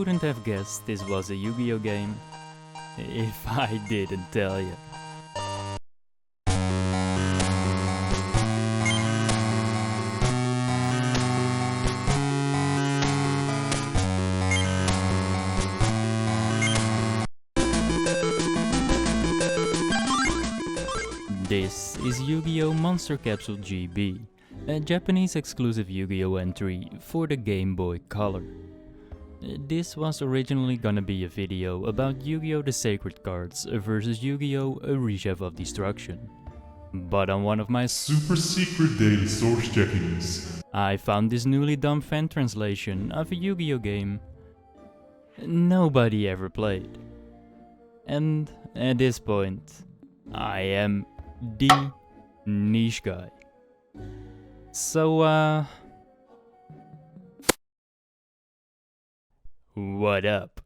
wouldn't have guessed this was a Yu-Gi-Oh game if I didn't tell you. This is Yu-Gi-Oh! Monster Capsule GB, a Japanese exclusive Yu-Gi-Oh! Entry for the Game Boy Color. This was originally gonna be a video about Yu-Gi-Oh! The Sacred Cards versus Yu-Gi-Oh! A Reshape of Destruction. But on one of my super secret daily source checkings, I found this newly dumped fan translation of a Yu-Gi-Oh! Game nobody ever played. And at this point, I am the niche guy. So, what up?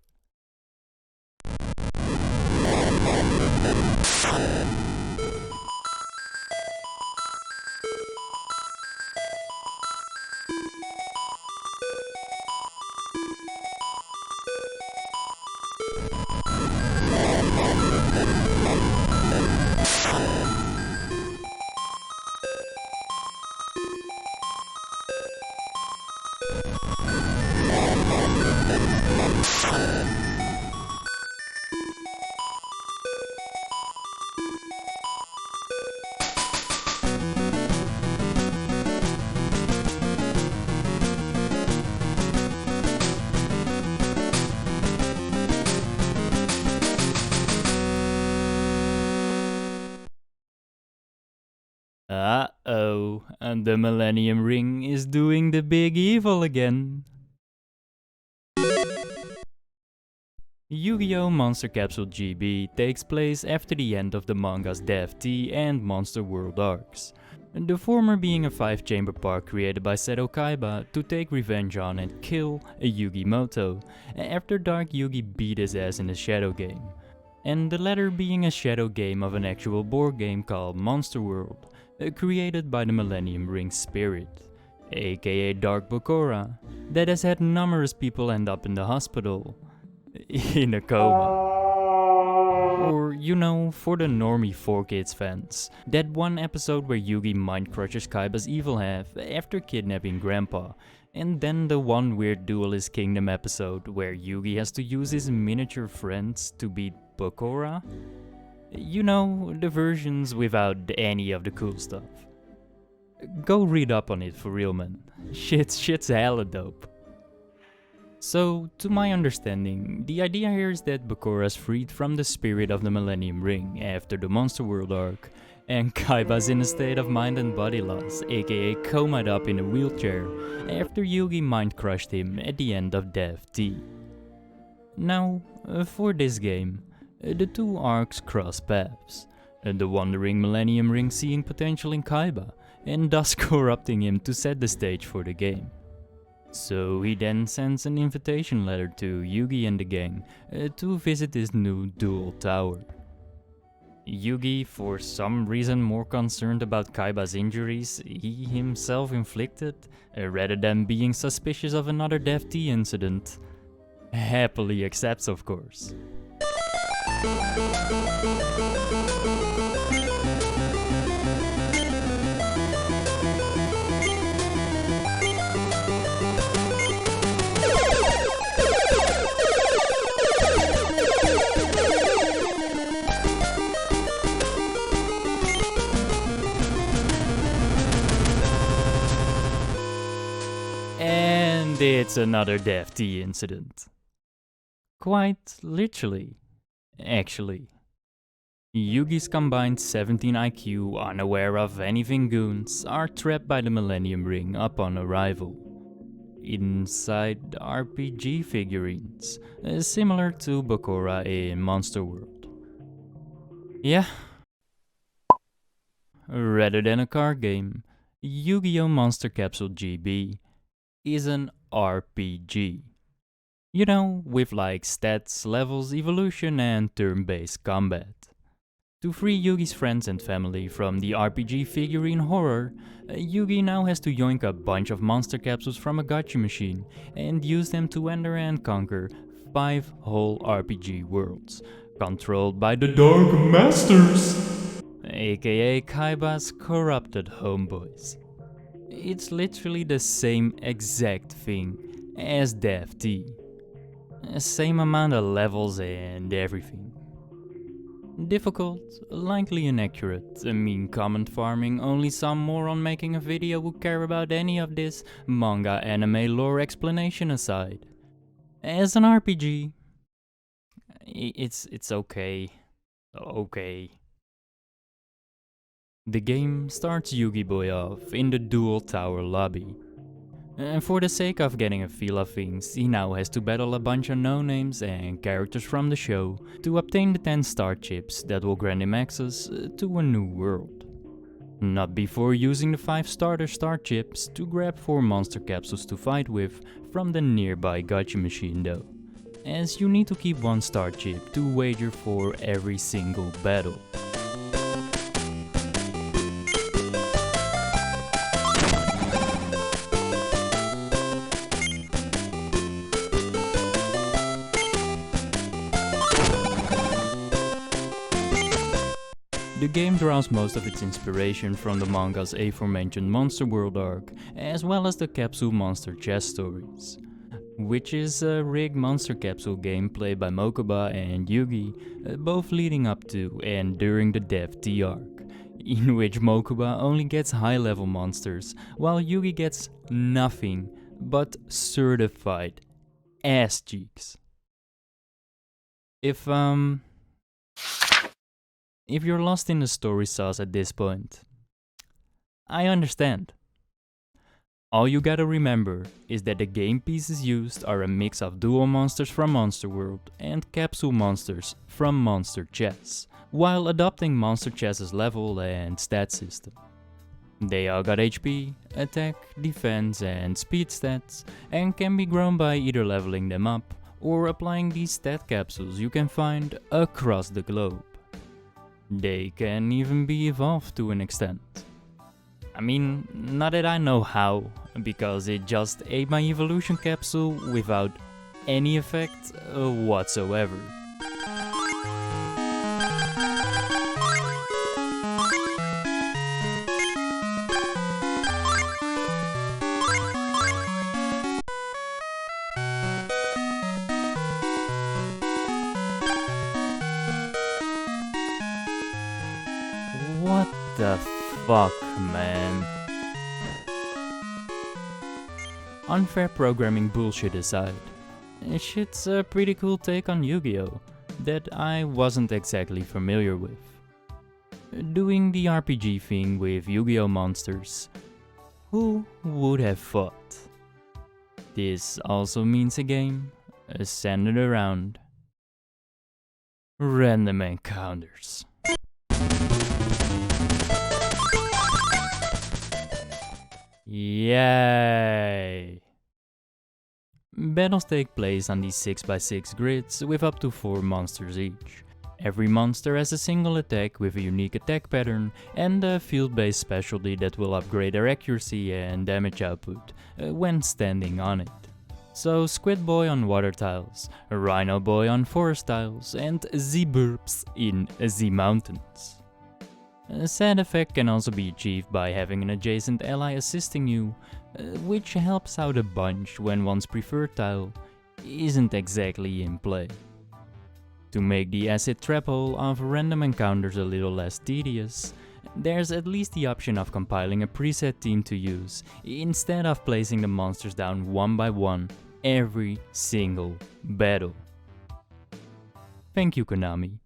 Uh-oh, and the Millennium Ring is doing the big evil again. Yu-Gi-Oh! Monster Capsule GB takes place after the end of the manga's Dev T and Monster World arcs, the former being a 5-chamber park created by Seto Kaiba to take revenge on and kill a Yugi Moto after Dark Yugi beat his ass in a shadow game, and the latter being a shadow game of an actual board game called Monster World, created by the Millennium Ring Spirit, aka Dark Bokora, that has had numerous people end up in the hospital, in a coma. Or, you know, for the normie 4Kids fans, that one episode where Yugi mind crushes Kaiba's evil half after kidnapping Grandpa, and then the one weird Duelist Kingdom episode where Yugi has to use his miniature friends to beat Bokora. You know, the versions without any of the cool stuff. Go read up on it for real, man. Shit's hella dope. So, to my understanding, the idea here is that Bokora is freed from the spirit of the Millennium Ring after the Monster World arc, and Kaiba's in a state of mind and body loss, aka comaed up in a wheelchair, after Yugi mind crushed him at the end of Dev T. Now, for this game, the two arcs cross paths, the wandering Millennium Ring seeing potential in Kaiba, and thus corrupting him to set the stage for the game. So he then sends an invitation letter to Yugi and the gang to visit his new dual tower. Yugi, for some reason more concerned about Kaiba's injuries he himself inflicted, rather than being suspicious of another Dev T incident, happily accepts, of course. And it's another Dev T incident. Quite literally, actually. Yugi's combined 17 IQ, unaware of anything goons, are trapped by the Millennium Ring upon arrival. Inside RPG figurines, similar to Bokora in Monster World. Yeah. Rather than a card game, Yu-Gi-Oh! Monster Capsule GB is an RPG. You know, with like stats, levels, evolution, and turn-based combat. To free Yugi's friends and family from the RPG figurine horror, Yugi now has to yoink a bunch of monster capsules from a gacha machine and use them to enter and conquer 5 whole RPG worlds, controlled by the Dark Masters! aka Kaiba's corrupted homeboys. It's literally the same exact thing as Dev T. Same amount of levels and everything. Difficult, likely inaccurate, mean comment farming, only some moron making a video would care about any of this manga anime lore explanation aside. As an RPG, it's okay. Okay. The game starts Yugi Boy off in the Dual Tower lobby. And for the sake of getting a feel of things, he now has to battle a bunch of no-names and characters from the show to obtain the 10 star chips that will grant him access to a new world. Not before using the 5 starter star chips to grab 4 monster capsules to fight with from the nearby gacha machine though, as you need to keep 1 star chip to wager for every single battle. The game draws most of its inspiration from the manga's aforementioned Monster World arc, as well as the Capsule Monster chess stories, which is a rigged monster capsule game played by Mokuba and Yugi, both leading up to and during the Dev T arc, in which Mokuba only gets high-level monsters, while Yugi gets nothing but certified ass cheeks. If you're lost in the story sauce at this point, I understand. All you gotta remember is that the game pieces used are a mix of dual monsters from Monster World and capsule monsters from Monster Chess, while adopting Monster Chess's level and stat system. They all got HP, attack, defense and speed stats, and can be grown by either leveling them up or applying these stat capsules you can find across the globe. They can even be evolved to an extent. I mean, not that I know how, because it just ate my evolution capsule without any effect whatsoever. What the fuck, man? Unfair programming bullshit aside, shit's a pretty cool take on Yu-Gi-Oh! That I wasn't exactly familiar with. Doing the RPG thing with Yu-Gi-Oh! Monsters. Who would have thought? This also means a game centered around random encounters. Yay! Battles take place on these 6x6 grids with up to 4 monsters each. Every monster has a single attack with a unique attack pattern and a field-based specialty that will upgrade their accuracy and damage output when standing on it. So Squid Boy on water tiles, Rhino Boy on forest tiles, and Z-Burps in Z-Mountains. A sad effect can also be achieved by having an adjacent ally assisting you, which helps out a bunch when one's preferred tile isn't exactly in play. To make the acid trap hole of random encounters a little less tedious, there's at least the option of compiling a preset team to use, instead of placing the monsters down one by one every single battle. Thank you, Konami.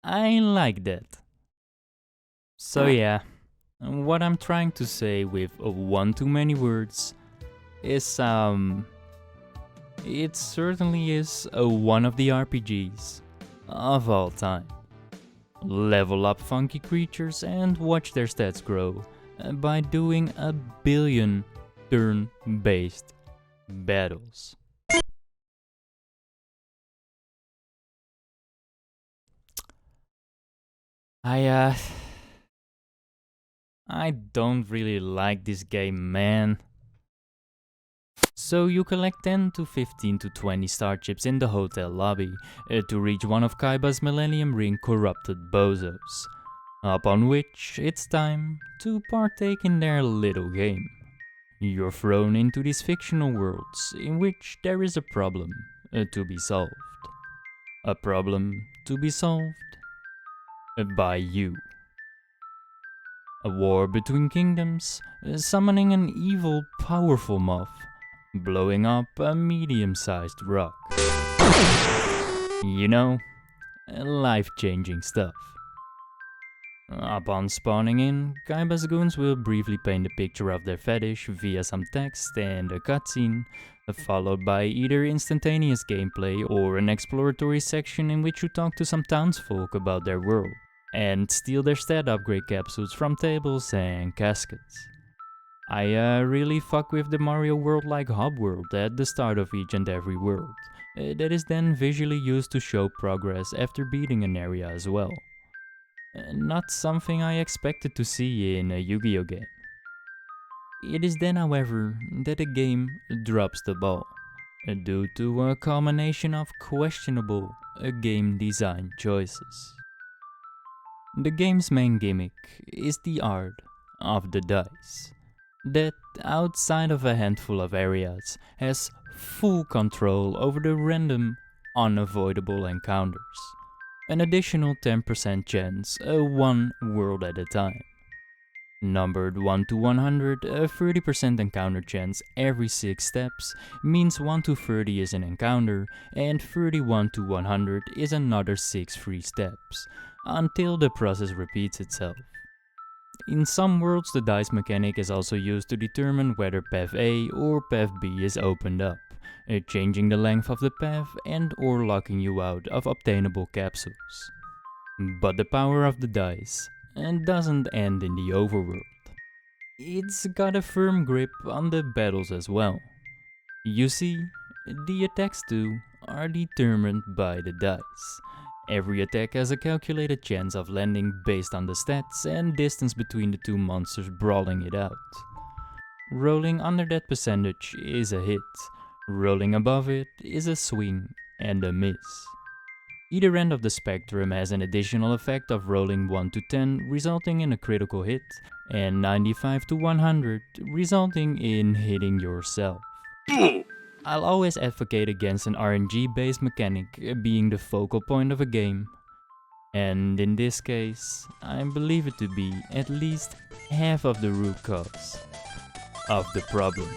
I like that. So yeah, what I'm trying to say with one too many words is it certainly is one of the RPGs of all time. Level up funky creatures and watch their stats grow by doing 1 billion turn-based battles. I don't really like this game, man. So you collect 10 to 15 to 20 star chips in the hotel lobby to reach one of Kaiba's Millennium Ring corrupted bozos, upon which it's time to partake in their little game. You're thrown into these fictional worlds in which there is a problem to be solved. A problem to be solved by you. A war between kingdoms, summoning an evil, powerful moth, blowing up a medium-sized rock. You know, life-changing stuff. Upon spawning in, Kaiba's goons will briefly paint a picture of their fetish via some text and a cutscene, followed by either instantaneous gameplay or an exploratory section in which you talk to some townsfolk about their world, and steal their stat upgrade capsules from tables and caskets. I really fuck with the Mario world-like hub world at the start of each and every world, that is then visually used to show progress after beating an area as well. Not something I expected to see in a Yu-Gi-Oh game. It is then, however, that the game drops the ball, due to a combination of questionable game design choices. The game's main gimmick is the art of the dice, that outside of a handful of areas has full control over the random, unavoidable encounters. An additional 10% chance, one world at a time. Numbered 1 to 100, a 30% encounter chance every 6 steps means 1 to 30 is an encounter, and 31 to 100 is another 6 free steps, until the process repeats itself. In some worlds, the dice mechanic is also used to determine whether path A or path B is opened up, changing the length of the path and or locking you out of obtainable capsules. But the power of the dice doesn't end in the overworld. It's got a firm grip on the battles as well. You see, the attacks too are determined by the dice. Every attack has a calculated chance of landing based on the stats and distance between the two monsters brawling it out. Rolling under that percentage is a hit, rolling above it is a swing and a miss. Either end of the spectrum has an additional effect of rolling 1 to 10 resulting in a critical hit, and 95 to 100 resulting in hitting yourself. I'll always advocate against an RNG based mechanic being the focal point of a game, and in this case, I believe it to be at least half of the root cause of the problem.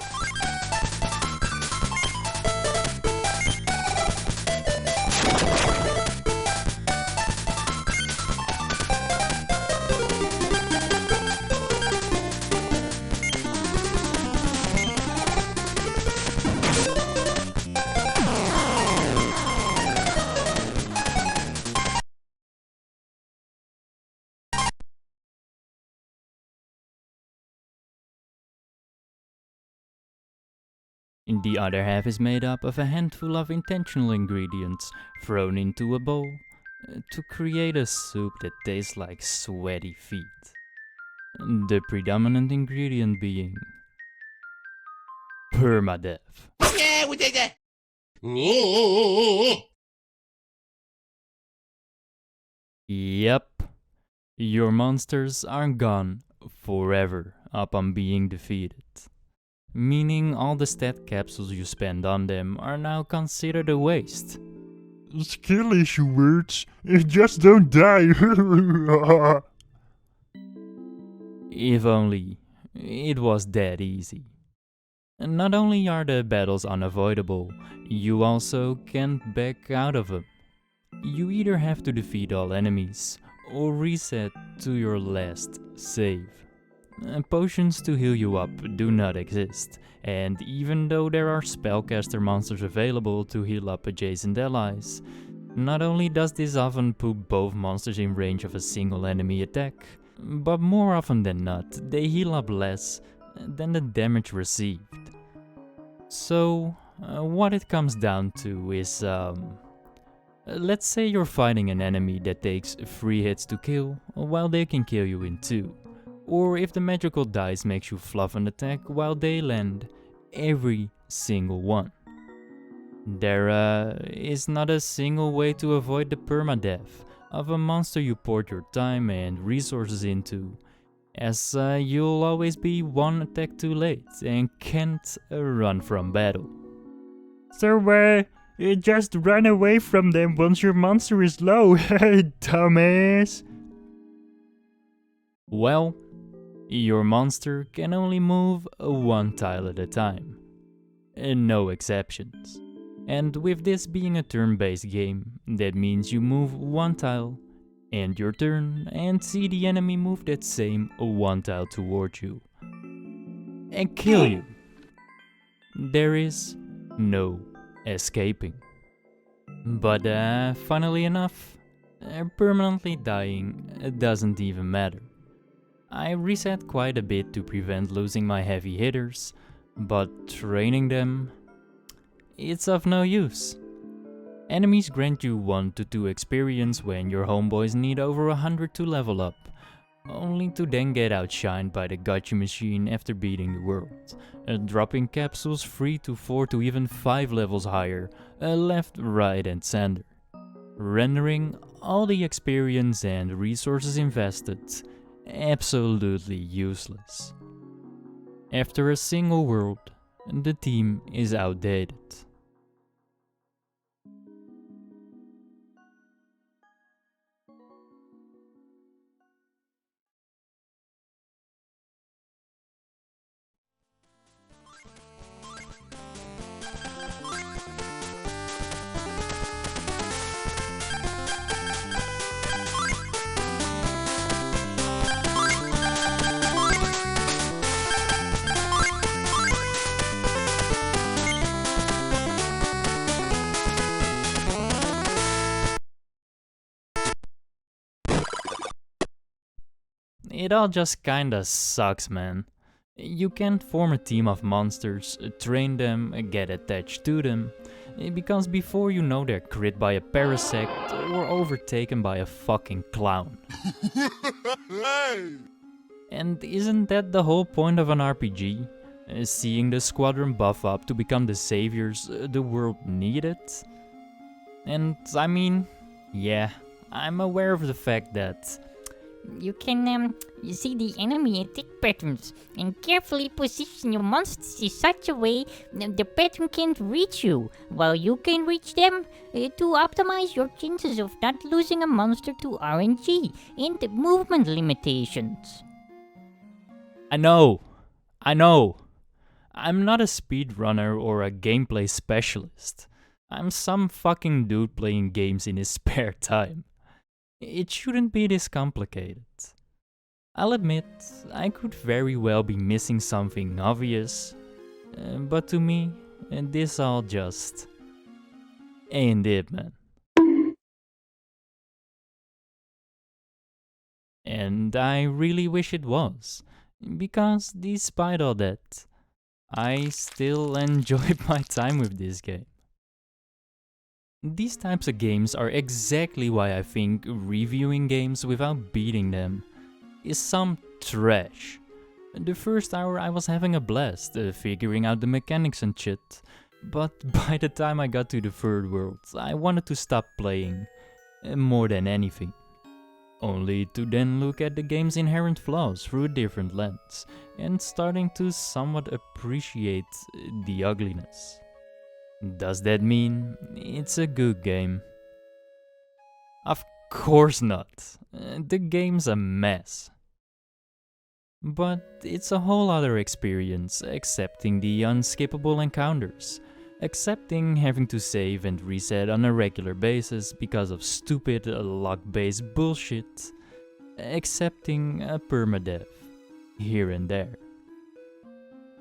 The other half is made up of a handful of intentional ingredients thrown into a bowl to create a soup that tastes like sweaty feet. The predominant ingredient being permadeath. Yeah, we take that. Yep, your monsters are gone forever upon being defeated. Meaning all the stat capsules you spend on them are now considered a waste. Skill issue words. Just don't die. If only it was that easy. Not only are the battles unavoidable, you also can't back out of them. You either have to defeat all enemies or reset to your last save. Potions to heal you up do not exist, and even though there are spellcaster monsters available to heal up adjacent allies, not only does this often put both monsters in range of a single enemy attack, but more often than not, they heal up less than the damage received. So, what it comes down to is, let's say you're fighting an enemy that takes 3 hits to kill, while they can kill you in 2. Or if the magical dice makes you fluff an attack while they land every single one. There is not a single way to avoid the permadeath of a monster you poured your time and resources into, as you'll always be one attack too late and can't run from battle. So, just run away from them once your monster is low, dumbass. Well, your monster can only move one tile at a time. No exceptions. And with this being a turn-based game, that means you move one tile, end your turn, and see the enemy move that same one tile towards you. And kill you. There is no escaping. But funnily enough, permanently dying doesn't even matter. I reset quite a bit to prevent losing my heavy hitters, but training them, it's of no use. Enemies grant you 1 to 2 experience when your homeboys need over 100 to level up, only to then get outshined by the gacha machine after beating the world, dropping capsules 3 to 4 to even 5 levels higher, left, right and center, rendering all the experience and resources invested absolutely useless. After a single world, the team is outdated. It all just kinda sucks, man. You can't form a team of monsters, train them, get attached to them, because before you know they're crit by a parasect or overtaken by a fucking clown. And isn't that the whole point of an RPG? Seeing the squadron buff up to become the saviors the world needed? And I mean, yeah, I'm aware of the fact that you can see the enemy attack patterns and carefully position your monsters in such a way the pattern can't reach you, while you can reach them to optimize your chances of not losing a monster to RNG and movement limitations. I know. I'm not a speedrunner or a gameplay specialist. I'm some fucking dude playing games in his spare time. It shouldn't be this complicated. I'll admit, I could very well be missing something obvious, but to me, this all just ain't it, man. And I really wish it was, because despite all that, I still enjoyed my time with this game. These types of games are exactly why I think reviewing games without beating them is some trash. The first hour I was having a blast, figuring out the mechanics and shit, but by the time I got to the third world, I wanted to stop playing, more than anything. Only to then look at the game's inherent flaws through a different lens, and starting to somewhat appreciate the ugliness. Does that mean it's a good game? Of course not. The game's a mess. But it's a whole other experience accepting the unskippable encounters, accepting having to save and reset on a regular basis because of stupid luck-based bullshit, accepting a permadeath here and there.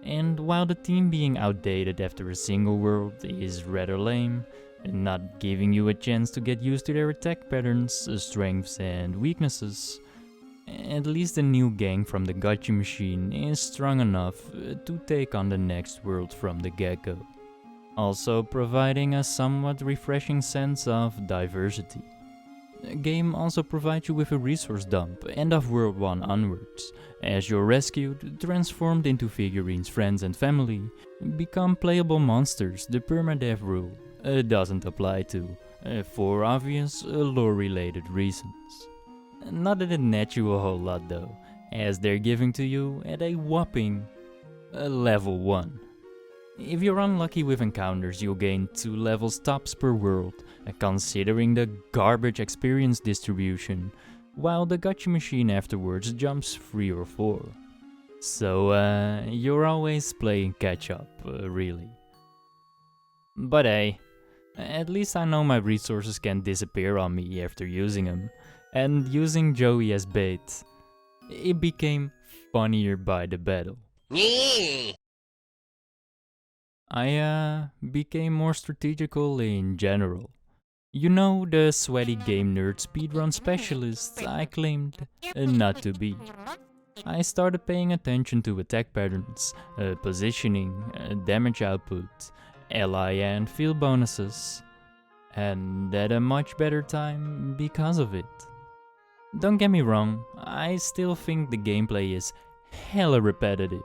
And while the team being outdated after a single world is rather lame, and not giving you a chance to get used to their attack patterns, strengths and weaknesses, at least the new gang from the gacha machine is strong enough to take on the next world from the get-go, also providing a somewhat refreshing sense of diversity. The game also provides you with a resource dump end of World 1 onwards. As you're rescued, transformed into figurines, friends and family, become playable monsters, the permadeath rule doesn't apply to, for obvious lore-related reasons. Not that it nets you a whole lot though, as they're giving to you at a whopping level 1. If you're unlucky with encounters, you'll gain 2 levels tops per world, considering the garbage experience distribution, while the gacha machine afterwards jumps 3 or 4. So you're always playing catch up, really. But hey, at least I know my resources can disappear on me after using them, and using Joey as bait, it became funnier by the battle. Yeah. I became more strategical in general. You know, the sweaty game nerd speedrun specialist I claimed not to be. I started paying attention to attack patterns, positioning, damage output, ally and field bonuses, and at a much better time because of it. Don't get me wrong, I still think the gameplay is hella repetitive,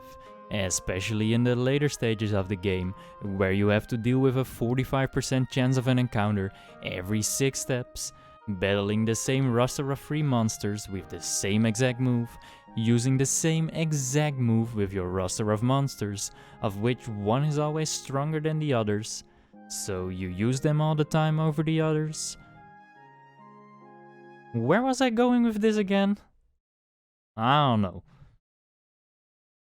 especially in the later stages of the game, where you have to deal with a 45% chance of an encounter every 6 steps, battling the same roster of 3 monsters with the same exact move, using the same exact move with your roster of monsters, of which one is always stronger than the others, so you use them all the time over the others. Where was I going with this again? I don't know.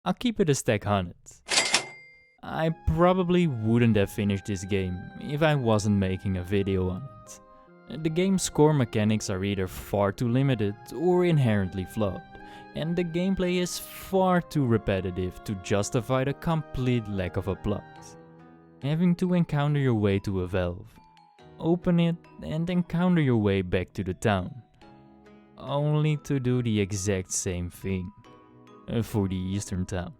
I'll keep it a stack 100. I probably wouldn't have finished this game if I wasn't making a video on it. The game's core mechanics are either far too limited or inherently flawed, and the gameplay is far too repetitive to justify the complete lack of a plot. Having to encounter your way to a valve, open it and encounter your way back to the town, only to do the exact same thing for the eastern town.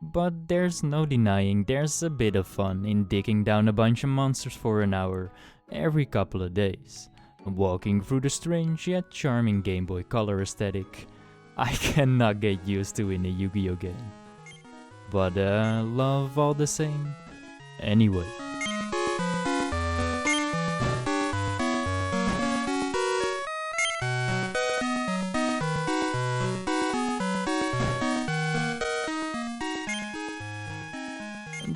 But there's no denying there's a bit of fun in digging down a bunch of monsters for an hour every couple of days, walking through the strange yet charming Game Boy Color aesthetic I cannot get used to in a Yu-Gi-Oh game. But love all the same anyway.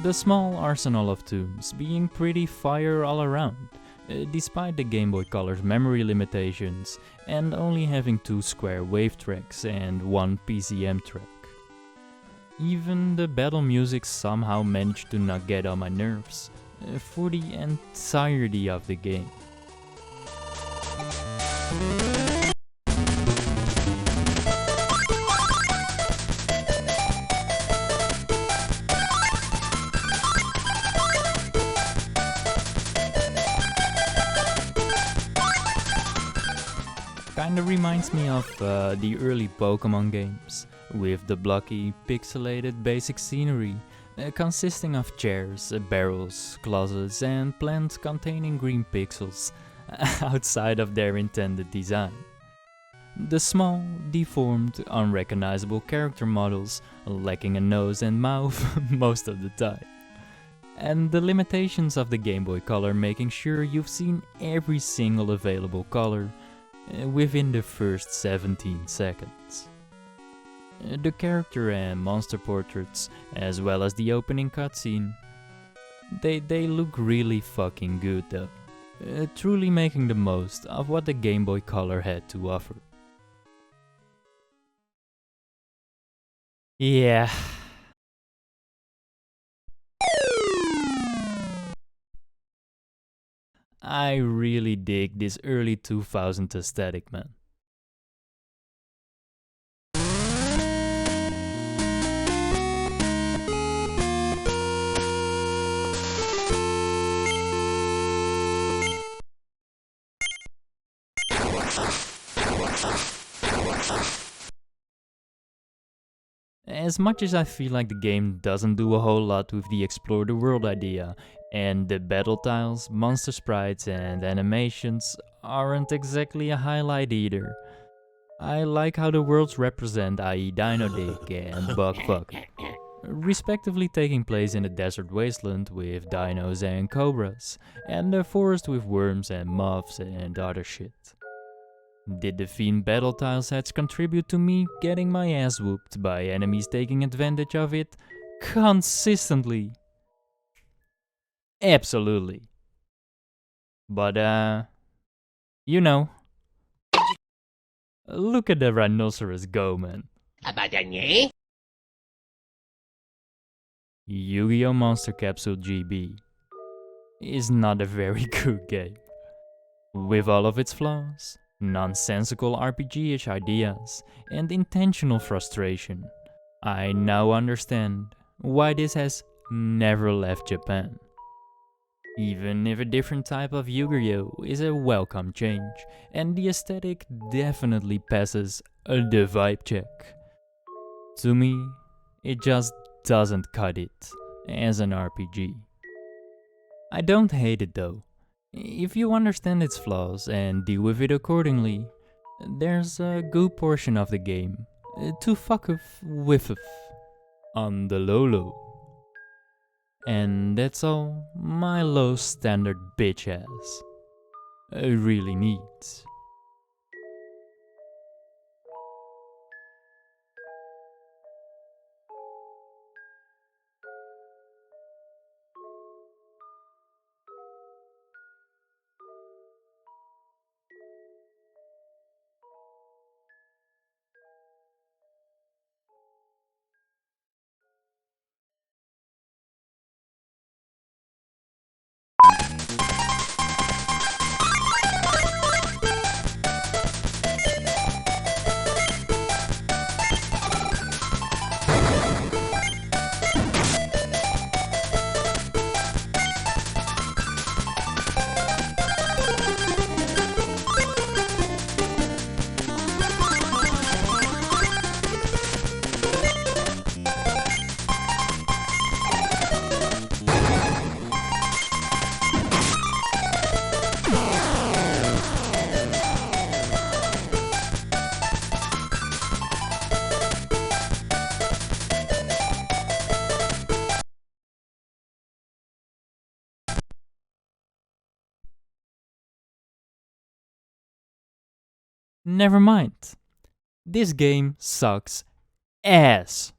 The small arsenal of tunes being pretty fire all around, despite the Game Boy Color's memory limitations and only having 2 square wave tracks and 1 PCM track. Even the battle music somehow managed to not get on my nerves for the entirety of the game. Kinda reminds me of the early Pokemon games, with the blocky, pixelated basic scenery consisting of chairs, barrels, closets and plants containing green pixels outside of their intended design. The small, deformed, unrecognizable character models lacking a nose and mouth most of the time. And the limitations of the Game Boy Color making sure you've seen every single available color within the first 17 seconds. The character and monster portraits, as well as the opening cutscene, they look really fucking good though, truly making the most of what the Game Boy Color had to offer. Yeah. I really dig this early 2000s aesthetic, man. As much as I feel like the game doesn't do a whole lot with the explore the world idea, and the battle tiles, monster sprites and animations aren't exactly a highlight either. I like how the worlds represent, i.e. Dino Dick and Bugfuck, respectively taking place in the desert wasteland with dinos and cobras, and the forest with worms and moths and other shit. Did the Fiend battle tile sets contribute to me getting my ass whooped by enemies taking advantage of it consistently? Absolutely. But you know, look at the rhinoceros go, man. Abadanye? Yu-Gi-Oh! Monster Capsule GB is not a very good game. With all of its flaws, nonsensical RPG-ish ideas, and intentional frustration, I now understand why this has never left Japan. Even if a different type of Yu-Gi-Oh! Is a welcome change, and the aesthetic definitely passes the vibe check. To me, it just doesn't cut it as an RPG. I don't hate it though. If you understand its flaws and deal with it accordingly, there's a good portion of the game to fuck with on the low. And that's all my low standard bitch ass really needs. Never mind. This game sucks ass.